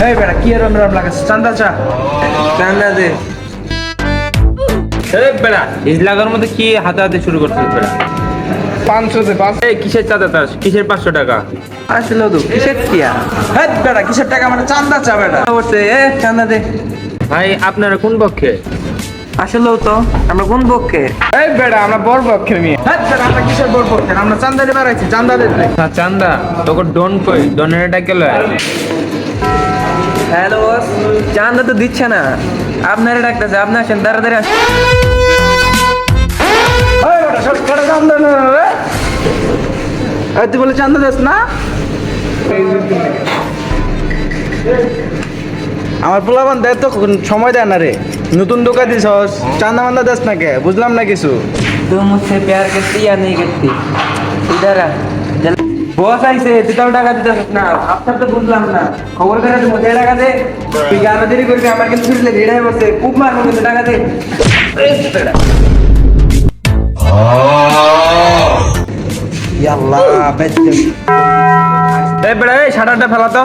এই বেটা কি এরম এরম লাগে চান্দা চা চান্দা দে। এই বেড়া ইজলাগার মধ্যে কি হাতে হাতে শুরু করছিস বেড়া? 500 দে 500। এই কিসের চাঁদা তাস, কিসের 500 টাকা? আসলে তো কিসের টিয়া এই বেটা কিসের টাকা মানে চান্দা চা বেটা। করছে এ চান্দা দে। ভাই আপনারা কোন পক্ষে? আসলেও তো আমরা কোন পক্ষে? এই বেটা আমরা বড় পক্ষের মেয়ে। এই বেটা আমরা কিসের বড় পক্ষের, আমরা চান্দা নিয়ে বেড়াইছি, চান্দা দে তুই। চান্দা তোকে ডন কই, ডনের এটা গেল। হ্যালো বস, চান্দা তো দিচ্ছে না, আপনারা ডাকতেছে, আপনি আসেন তাড়াতাড়ি আসেন। এই বেটা সব বেটা চান্দা না রে। এই তুই বলে চান্দা দিস না? আমার পোলাপান দেয় তো সময় দেয় না রে, নতুন দোকান দিস চান্দা মান্দা দেস না কে, বুঝলাম না কিছু। তুই মুঝसे प्यार करती या नहीं करती? इधर आ। বস আইছে, তুই তাও টাকা দিতে না, আপনার তো বুঝলাম না। খবর করে তুই মধ্যে টাকা দে, তুই আরো দেরি করবি, আমার কিন্তু ফিরলে ভিড়াই বসে, খুব মারবো কিন্তু টাকা দে। ইয়াল্লাহ বেদ। এই বেড়া এই শাটারটা ফেলা তো।